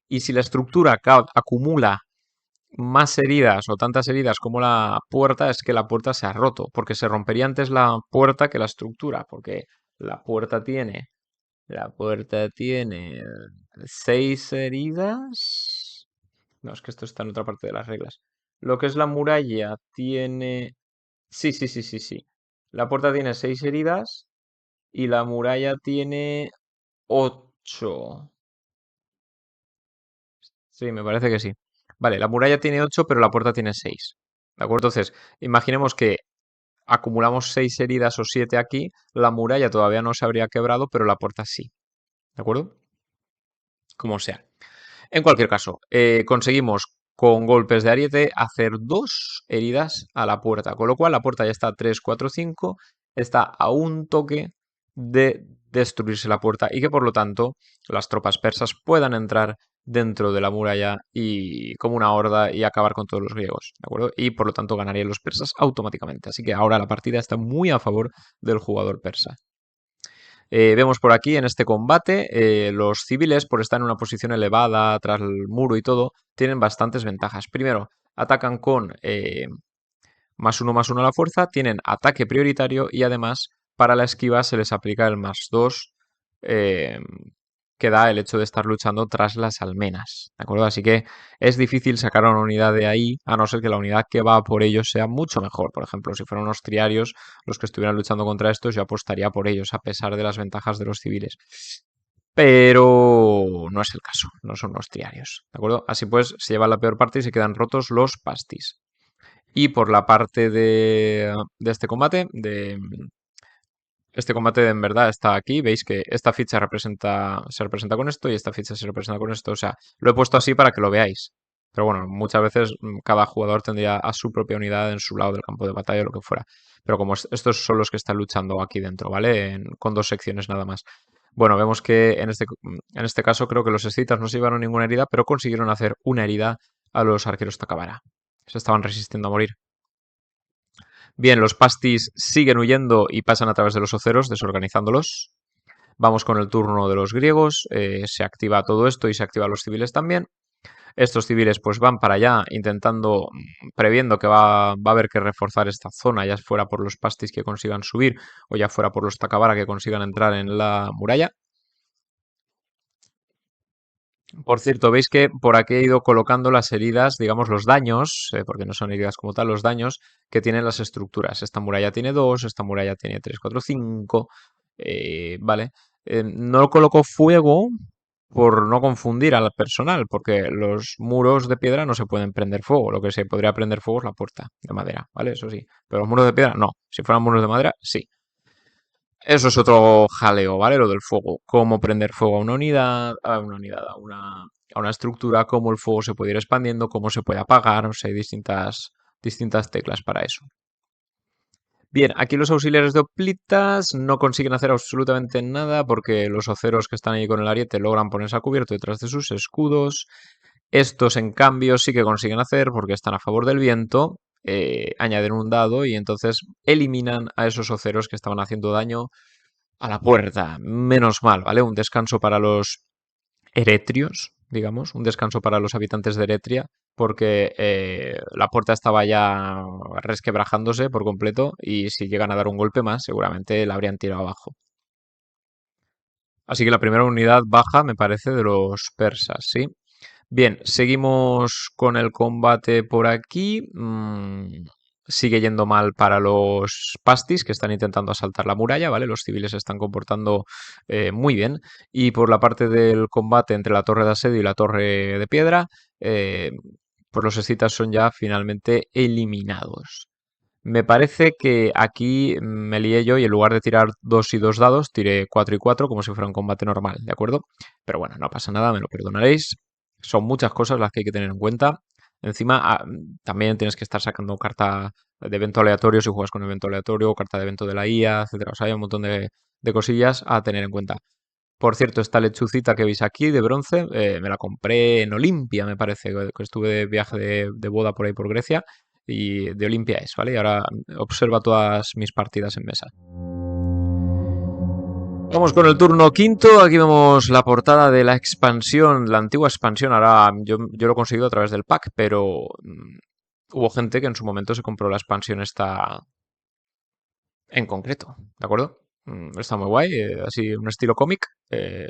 Y si la estructura acumula más heridas o tantas heridas como la puerta, es que la puerta se ha roto, porque se rompería antes la puerta que la estructura, porque la puerta tiene, la puerta tiene 6 heridas. No, es que esto está en otra parte de las reglas. Lo que es la muralla tiene... Sí, sí, sí, sí, sí. La puerta tiene 6 heridas y la muralla tiene 8. Sí, me parece que sí. Vale, la muralla tiene 8, pero la puerta tiene 6. ¿De acuerdo? Entonces, imaginemos que acumulamos 6 heridas o 7 aquí. La muralla todavía no se habría quebrado, pero la puerta sí. ¿De acuerdo? Como sea. En cualquier caso, conseguimos con golpes de ariete hacer 2 heridas a la puerta, con lo cual la puerta ya está 3, 4, 5, está a un toque de destruirse la puerta y que por lo tanto las tropas persas puedan entrar dentro de la muralla y como una horda y acabar con todos los griegos, ¿de acuerdo? Y por lo tanto ganarían los persas automáticamente. Así que ahora la partida está muy a favor del jugador persa. Vemos por aquí en este combate, los civiles, por estar en una posición elevada tras el muro y todo, tienen bastantes ventajas. Primero, atacan con +1/+1 a la fuerza, tienen ataque prioritario y además para la esquiva se les aplica el +2 eh, que da el hecho de estar luchando tras las almenas, ¿de acuerdo? Así que es difícil sacar a una unidad de ahí, a no ser que la unidad que va por ellos sea mucho mejor. Por ejemplo, si fueran unos triarios los que estuvieran luchando contra estos, yo apostaría por ellos, a pesar de las ventajas de los civiles. Pero no es el caso, no son los triarios, ¿de acuerdo? Así pues, se lleva la peor parte y se quedan rotos los pastis. Y por la parte de este combate, este combate en verdad está aquí. Veis que esta ficha se representa con esto y esta ficha se representa con esto. O sea, lo he puesto así para que lo veáis. Pero bueno, muchas veces cada jugador tendría a su propia unidad en su lado del campo de batalla o lo que fuera. Pero como estos son los que están luchando aquí dentro, ¿vale? Con 2 secciones nada más. Bueno, vemos que en este caso creo que los escitas no se llevaron ninguna herida, pero consiguieron hacer una herida a los arqueros Takabara. Se estaban resistiendo a morir. Bien, los pastis siguen huyendo y pasan a través de los oceros, desorganizándolos. Vamos con el turno de los griegos. Se activa todo esto y se activan los civiles también. Estos civiles pues van para allá intentando, previendo que va a haber que reforzar esta zona, ya fuera por los pastis que consigan subir o ya fuera por los Takabara que consigan entrar en la muralla. Por cierto, veis que por aquí he ido colocando las heridas, digamos los daños, porque no son heridas como tal, los daños que tienen las estructuras. Esta muralla tiene 2, esta muralla tiene 3, 4, 5, ¿vale? No coloco fuego por no confundir al personal, porque los muros de piedra no se pueden prender fuego. Lo que se podría prender fuego es la puerta de madera, ¿vale? Eso sí. Pero los muros de piedra no. Si fueran muros de madera, sí. Eso es otro jaleo, ¿vale? Lo del fuego. Cómo prender fuego a una unidad, a una estructura, cómo el fuego se puede ir expandiendo, cómo se puede apagar. O sea, hay distintas teclas para eso. Bien, aquí los auxiliares de hoplitas no consiguen hacer absolutamente nada porque los oceros que están ahí con el ariete logran ponerse a cubierto detrás de sus escudos. Estos, en cambio, sí que consiguen hacer porque están a favor del viento. Añaden un dado y entonces eliminan a esos oceros que estaban haciendo daño a la puerta. Menos mal, ¿vale? Un descanso para los eretrios, digamos, un descanso para los habitantes de Eretria, porque la puerta estaba ya resquebrajándose por completo y si llegan a dar un golpe más, seguramente la habrían tirado abajo. Así que la primera unidad baja, me parece, de los persas, ¿sí? Bien, seguimos con el combate por aquí. Sigue yendo mal para los pastis que están intentando asaltar la muralla, ¿vale? Los civiles se están comportando muy bien. Y por la parte del combate entre la torre de asedio y la torre de piedra, eh, pues los escitas son ya finalmente eliminados. Me parece que aquí me lié yo y en lugar de tirar 2 y 2 dados, tiré 4 y 4 como si fuera un combate normal, ¿de acuerdo? Pero bueno, no pasa nada, me lo perdonaréis. Son muchas cosas las que hay que tener en cuenta. Encima, también tienes que estar sacando carta de evento aleatorio si juegas con evento aleatorio, carta de evento de la IA, etcétera. O sea, hay un montón de cosillas a tener en cuenta. Por cierto, esta lechucita que veis aquí de bronce, me la compré en Olimpia, me parece, que estuve de viaje de boda por ahí por Grecia, y de Olimpia es, ¿vale? Y ahora observa todas mis partidas en mesa. Vamos con el turno quinto. Aquí vemos la portada de la expansión, la antigua expansión. Ahora yo lo he conseguido a través del pack, pero hubo gente que en su momento se compró la expansión esta en concreto, ¿de acuerdo? Está muy guay, así un estilo cómic,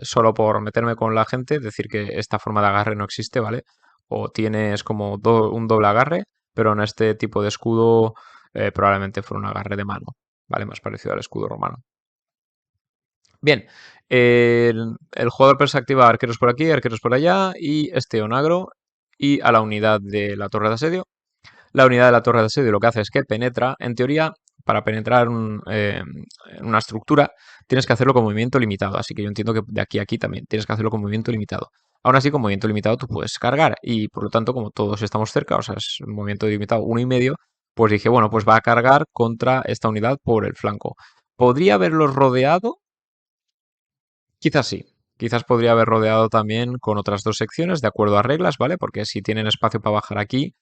solo por meterme con la gente, decir que esta forma de agarre no existe, ¿vale? O tienes como un doble agarre, pero en este tipo de escudo probablemente fuera un agarre de mano. ¿vale? Más parecido al escudo romano. Bien, el jugador persa activa arqueros por aquí, arqueros por allá y este onagro y a la unidad de la torre de asedio. La unidad de la torre de asedio lo que hace es que penetra, en teoría, para penetrar en una estructura tienes que hacerlo con movimiento limitado, así que yo entiendo que de aquí a aquí también tienes que hacerlo con movimiento limitado. Aún así, con movimiento limitado tú puedes cargar y por lo tanto, como todos estamos cerca, o sea, es un movimiento limitado 1,5, pues dije, bueno, pues va a cargar contra esta unidad por el flanco. ¿Podría haberlos rodeado? Quizás sí. Quizás podría haber rodeado también con otras dos secciones, de acuerdo a reglas, ¿vale? Porque si tienen espacio para bajar aquí,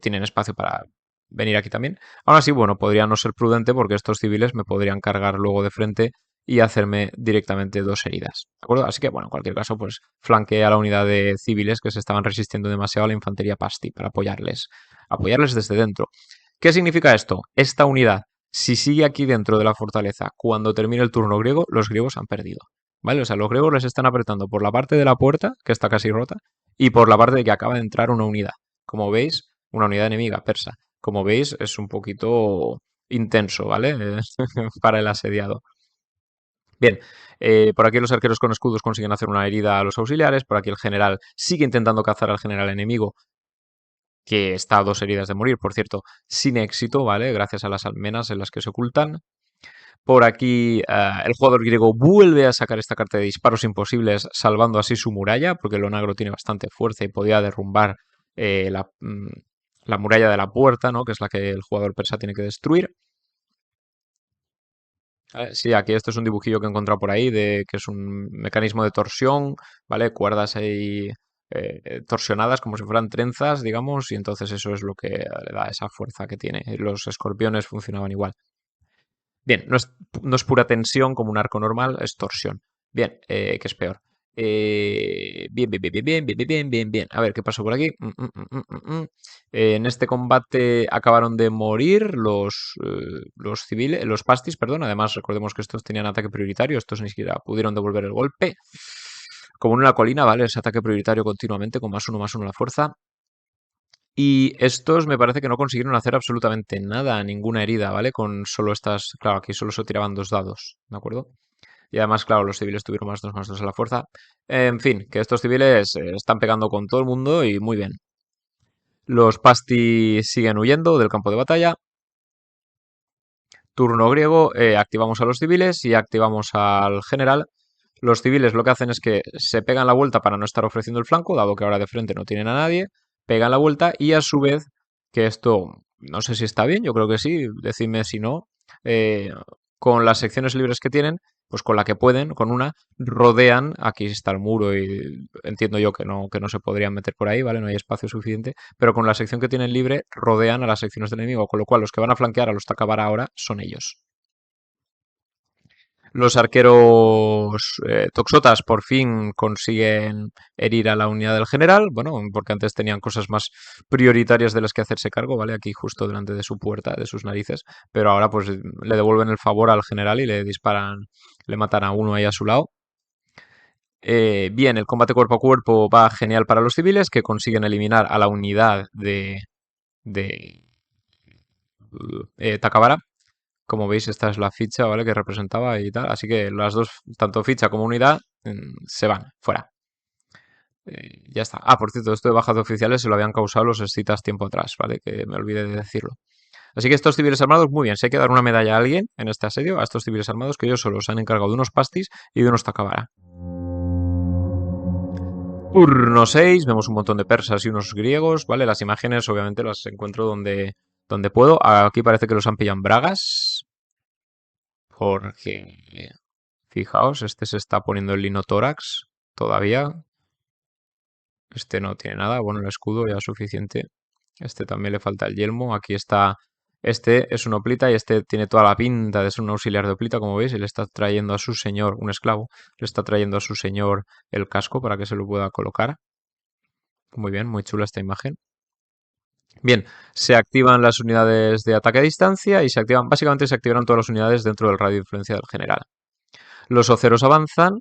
tienen espacio para venir aquí también. Aún así, bueno, podría no ser prudente porque estos civiles me podrían cargar luego de frente y hacerme directamente 2 heridas. ¿De acuerdo? Así que, bueno, en cualquier caso, pues flanqueé a la unidad de civiles que se estaban resistiendo demasiado a la infantería Pasti para apoyarles. Apoyarles desde dentro. ¿Qué significa esto? Esta unidad, si sigue aquí dentro de la fortaleza cuando termine el turno griego, los griegos han perdido. ¿Vale? O sea, los griegos les están apretando por la parte de la puerta, que está casi rota, y por la parte de que acaba de entrar una unidad. Como veis, una unidad enemiga persa. Como veis, es un poquito intenso, ¿vale? Para el asediado. Bien, por aquí los arqueros con escudos consiguen hacer una herida a los auxiliares. Por aquí el general sigue intentando cazar al general enemigo, que está a 2 heridas de morir, por cierto, sin éxito, ¿vale? Gracias a las almenas en las que se ocultan. Por aquí el jugador griego vuelve a sacar esta carta de disparos imposibles, salvando así su muralla, porque el onagro tiene bastante fuerza y podía derrumbar la muralla de la puerta, ¿no? Que es la que el jugador persa tiene que destruir. Sí, aquí esto es un dibujillo que he encontrado por ahí, de que es un mecanismo de torsión, ¿vale? Cuerdas ahí torsionadas como si fueran trenzas, digamos, y entonces eso es lo que le da esa fuerza que tiene. Los escorpiones funcionaban igual. Bien, no es pura tensión como un arco normal, es torsión. Bien, que es peor. Bien, bien, bien, bien, bien, bien, bien, bien, bien. A ver, ¿qué pasó por aquí? En este combate acabaron de morir los civiles, los pastis, perdón. Además, recordemos que estos tenían ataque prioritario, estos ni siquiera pudieron devolver el golpe. Como en una colina, ¿vale? Es ataque prioritario continuamente con +1/+1 la fuerza. Y estos me parece que no consiguieron hacer absolutamente nada, ninguna herida, ¿vale? Con solo estas, claro, aquí solo se tiraban 2 dados, ¿de acuerdo? Y además, claro, los civiles tuvieron +2/+2 a la fuerza. En fin, que estos civiles están pegando con todo el mundo y muy bien. Los Pasti siguen huyendo del campo de batalla. Turno griego, activamos a los civiles y activamos al general. Los civiles lo que hacen es que se pegan la vuelta para no estar ofreciendo el flanco, dado que ahora de frente no tienen a nadie, pegan la vuelta y a su vez, que esto no sé si está bien, yo creo que sí, decidme si no, eh, con las secciones libres que tienen, pues con la que pueden, con una, rodean, aquí está el muro y entiendo yo que no se podrían meter por ahí, ¿vale? No hay espacio suficiente, pero con la sección que tienen libre rodean a las secciones del enemigo, con lo cual los que van a flanquear a los que acabar ahora son ellos. Los arqueros toxotas por fin consiguen herir a la unidad del general, bueno, porque antes tenían cosas más prioritarias de las que hacerse cargo, ¿vale? Aquí justo delante de su puerta, de sus narices, pero ahora pues le devuelven el favor al general y le disparan, le matan a uno ahí a su lado. Bien, el combate cuerpo a cuerpo va genial para los civiles que consiguen eliminar a la unidad de Takabara. Como veis, esta es la ficha, ¿vale? Que representaba y tal. Así que las dos, tanto ficha como unidad, se van, fuera. Ya está. Ah, por cierto, esto de bajas de oficiales se lo habían causado los escitas tiempo atrás, ¿vale? Que me olvidé de decirlo. Así que estos civiles armados, muy bien. Se hay que dar una medalla a alguien en este asedio, a estos civiles armados, que ellos solo se han encargado de unos pastis y de unos takabara. Turno 6, vemos un montón de persas y unos griegos, ¿vale? Las imágenes obviamente las encuentro donde puedo. Aquí parece que los han pillado en bragas, porque fijaos, este se está poniendo el linotórax todavía. Este no tiene nada. Bueno, el escudo ya es suficiente. Este también le falta el yelmo. Aquí está. Este es un hoplita y este tiene toda la pinta de ser un auxiliar de hoplita, como veis. Y le está trayendo a su señor, un esclavo, le está trayendo a su señor el casco para que se lo pueda colocar. Muy bien, muy chula esta imagen. Bien, se activan las unidades de ataque a distancia y básicamente se activaron todas las unidades dentro del radio de influencia del general. Los oceros avanzan.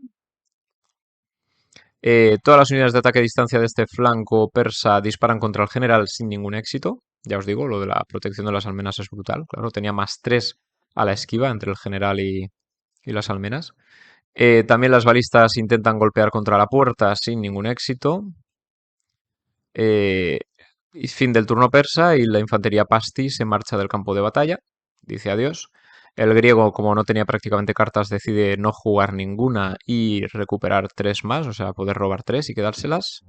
Todas las unidades de ataque a distancia de este flanco persa disparan contra el general sin ningún éxito. Ya os digo, lo de la protección de las almenas es brutal. Claro, tenía +3 a la esquiva entre el general y las almenas. También las balistas intentan golpear contra la puerta sin ningún éxito. Eh, y fin del turno persa y la infantería pasti se marcha del campo de batalla. Dice adiós. El griego, como no tenía prácticamente cartas, decide no jugar ninguna y recuperar 3 más, o sea, poder robar 3 y quedárselas.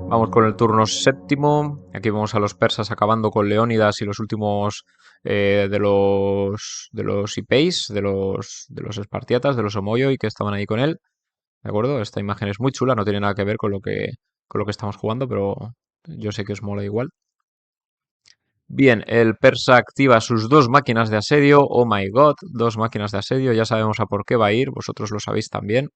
Vamos con el turno séptimo. Aquí vemos a los persas acabando con Leónidas y los últimos de los hipéis, de los espartiatas, de los Omoyoi que estaban ahí con él. ¿De acuerdo? Esta imagen es muy chula, no tiene nada que ver con lo que estamos jugando, pero yo sé que os mola igual. Bien, el persa activa sus 2 máquinas de asedio. Oh my god, 2 máquinas de asedio. Ya sabemos a por qué va a ir, vosotros lo sabéis también.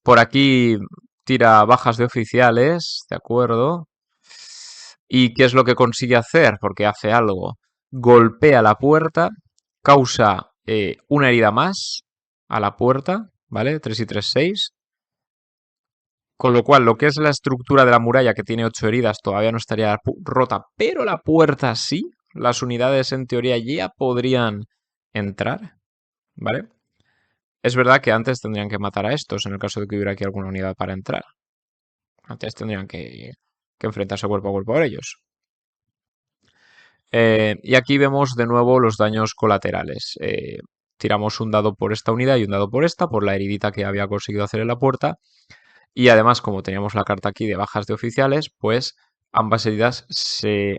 Por aquí tira bajas de oficiales, ¿de acuerdo? ¿Y qué es lo que consigue hacer? Porque hace algo. Golpea la puerta, causa una herida más a la puerta, ¿vale? 3 y 3, 6. Con lo cual, lo que es la estructura de la muralla, que tiene 8 heridas, todavía no estaría rota, pero la puerta sí. Las unidades, en teoría, ya podrían entrar, ¿vale? Es verdad que antes tendrían que matar a estos, en el caso de que hubiera aquí alguna unidad para entrar. Antes tendrían que enfrentarse cuerpo a cuerpo a ellos. Y aquí vemos de nuevo los daños colaterales. Tiramos un dado por esta unidad y un dado por esta, por la heridita que había conseguido hacer en la puerta. Y además, como teníamos la carta aquí de bajas de oficiales, pues ambas heridas se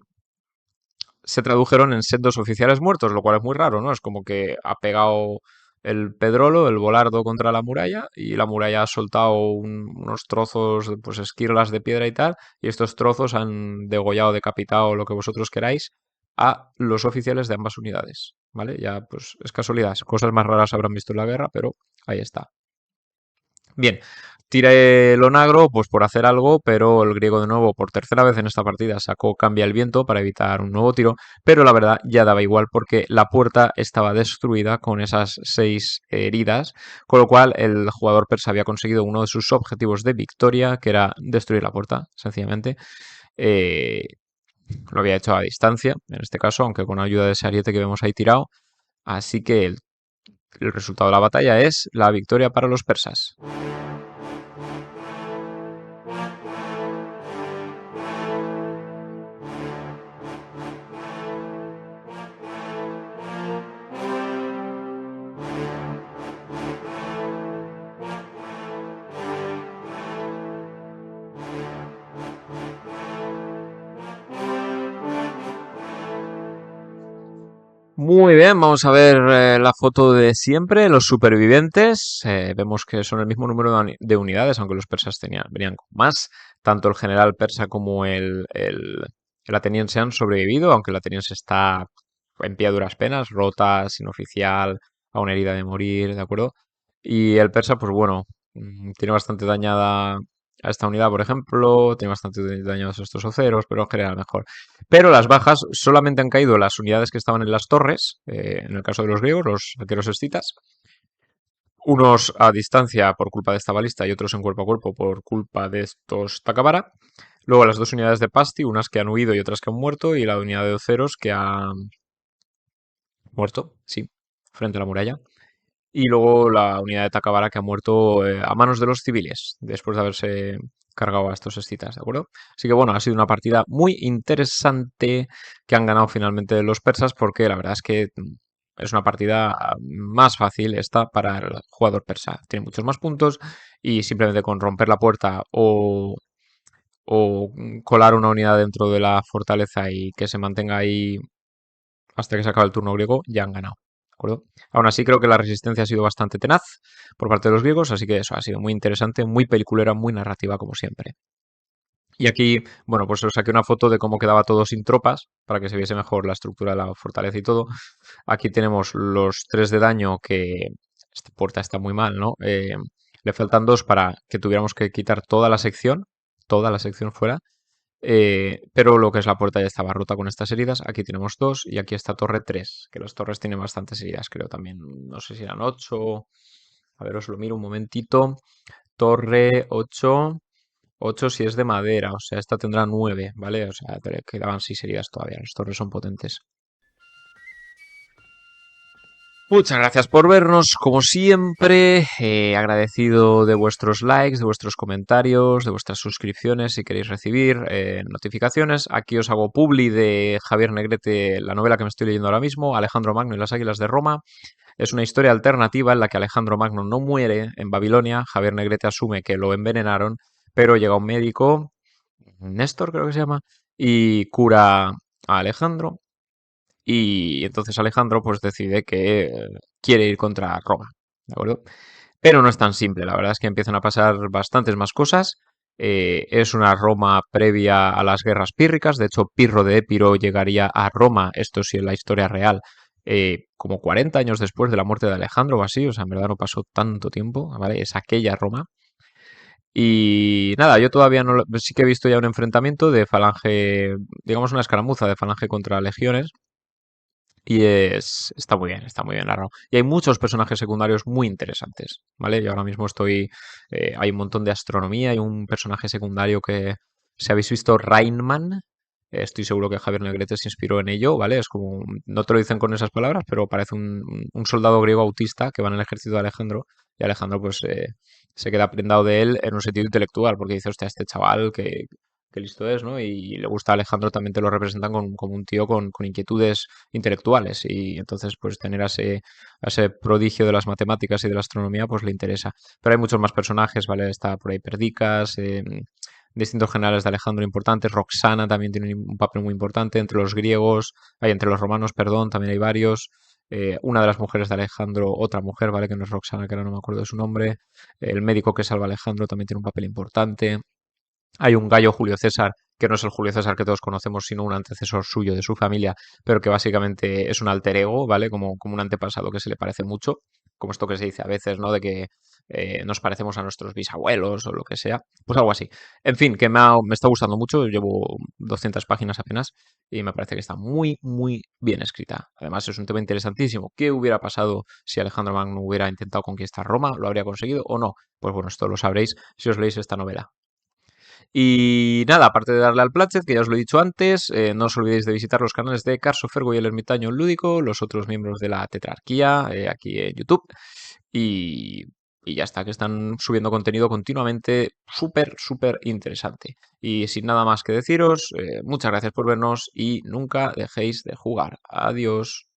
tradujeron en set 2 oficiales muertos, lo cual es muy raro, ¿no? Es como que ha pegado el Pedrolo, el Volardo contra la muralla, y la muralla ha soltado unos trozos, pues esquirlas de piedra y tal, y estos trozos han degollado, decapitado, lo que vosotros queráis, a los oficiales de ambas unidades, ¿vale? Ya, pues es casualidad, cosas más raras habrán visto en la guerra, pero ahí está. Bien, tiré el onagro pues por hacer algo, pero el griego de nuevo por tercera vez en esta partida sacó cambia el viento para evitar un nuevo tiro, pero la verdad ya daba igual porque la puerta estaba destruida con esas 6 heridas, con lo cual el jugador persa había conseguido uno de sus objetivos de victoria, que era destruir la puerta, sencillamente. Eh, lo había hecho a distancia, en este caso, aunque con ayuda de ese ariete que vemos ahí tirado. Así que el resultado de la batalla es la victoria para los persas. Muy bien, vamos a ver la foto de siempre, los supervivientes. Vemos que son el mismo número de unidades, aunque los persas venían con más. Tanto el general persa como el ateniense han sobrevivido, aunque el ateniense está en pie a duras penas, rota, sin oficial, a una herida de morir, ¿de acuerdo? Y el persa, pues bueno, tiene bastante dañada a esta unidad, por ejemplo, tiene bastante dañados estos oceros, pero en general mejor. Pero las bajas solamente han caído las unidades que estaban en las torres, en el caso de los griegos, los arqueros escitas, unos a distancia por culpa de esta balista y otros en cuerpo a cuerpo por culpa de estos Takabara. Luego las 2 unidades de Pasti, unas que han huido y otras que han muerto, y la unidad de Oceros que ha muerto, sí, frente a la muralla. Y luego la unidad de Takabara que ha muerto a manos de los civiles, después de haberse cargado a estos escitas, ¿de acuerdo? Así que bueno, ha sido una partida muy interesante que han ganado finalmente los persas, porque la verdad es que es una partida más fácil esta para el jugador persa. Tiene muchos más puntos y simplemente con romper la puerta o colar una unidad dentro de la fortaleza y que se mantenga ahí hasta que se acabe el turno griego, ya han ganado. ¿De acuerdo? Aún así, creo que la resistencia ha sido bastante tenaz por parte de los griegos, así que eso ha sido muy interesante, muy peliculera, muy narrativa, como siempre. Y aquí, bueno, pues os saqué una foto de cómo quedaba todo sin tropas, para que se viese mejor la estructura de la fortaleza y todo. Aquí tenemos los 3 de daño, que esta puerta está muy mal, ¿no? Le faltan 2 para que tuviéramos que quitar toda la sección fuera. Pero lo que es la puerta ya estaba rota con estas heridas. Aquí tenemos 2 y aquí está torre 3, que las torres tienen bastantes heridas, creo también. No sé si eran 8. A ver, os lo miro un momentito. Torre 8. 8 si es de madera, o sea, esta tendrá 9, ¿vale? O sea, quedaban 6 heridas todavía. Las torres son potentes. Muchas gracias por vernos, como siempre, agradecido de vuestros likes, de vuestros comentarios, de vuestras suscripciones si queréis recibir notificaciones. Aquí os hago publi de Javier Negrete, la novela que me estoy leyendo ahora mismo, Alejandro Magno y las Águilas de Roma. Es una historia alternativa en la que Alejandro Magno no muere en Babilonia, Javier Negrete asume que lo envenenaron, pero llega un médico, Néstor creo que se llama, y cura a Alejandro. Y entonces Alejandro pues decide que quiere ir contra Roma, ¿de acuerdo? Pero no es tan simple, la verdad es que empiezan a pasar bastantes más cosas. Es una Roma previa a las guerras pírricas, de hecho Pirro de Épiro llegaría a Roma, esto sí es la historia real, como 40 años después de la muerte de Alejandro o así, o sea, en verdad no pasó tanto tiempo, ¿vale? Es aquella Roma. Y nada, yo todavía no, sí que he visto ya un enfrentamiento de falange, digamos una escaramuza de falange contra legiones, y está muy bien narrado. Y hay muchos personajes secundarios muy interesantes, ¿vale? Yo ahora mismo hay un montón de astronomía, hay un personaje secundario que, si habéis visto Rainman, estoy seguro que Javier Negrete se inspiró en ello, ¿vale? Es como, no te lo dicen con esas palabras, pero parece un soldado griego autista que va en el ejército de Alejandro, y Alejandro pues se queda prendado de él en un sentido intelectual, porque dice, hostia, este chaval que listo es, ¿no? Y le gusta a Alejandro, también te lo representan como un tío con inquietudes intelectuales y entonces pues tener a ese prodigio de las matemáticas y de la astronomía pues le interesa. Pero hay muchos más personajes, ¿vale? Está por ahí Perdicas, distintos generales de Alejandro importantes, Roxana también tiene un papel muy importante entre los griegos, entre los romanos, perdón, también hay varios. Una de las mujeres de Alejandro, otra mujer, ¿vale? Que no es Roxana, que ahora no me acuerdo de su nombre. El médico que salva a Alejandro también tiene un papel importante. Hay un Gallo Julio César, que no es el Julio César que todos conocemos, sino un antecesor suyo de su familia, pero que básicamente es un alter ego, ¿vale? Como un antepasado que se le parece mucho, como esto que se dice a veces, ¿no? De que nos parecemos a nuestros bisabuelos o lo que sea, pues algo así. En fin, que me está gustando mucho, llevo 200 páginas apenas y me parece que está muy, muy bien escrita. Además es un tema interesantísimo. ¿Qué hubiera pasado si Alejandro Magno hubiera intentado conquistar Roma? ¿Lo habría conseguido o no? Pues bueno, esto lo sabréis si os leéis esta novela. Y nada, aparte de darle al Platchet, que ya os lo he dicho antes, no os olvidéis de visitar los canales de Carso Fergo y el Ermitaño Lúdico, los otros miembros de la Tetrarquía, aquí en YouTube. Y, y ya está, que están subiendo contenido continuamente súper, súper interesante. Y sin nada más que deciros, muchas gracias por vernos y nunca dejéis de jugar. Adiós.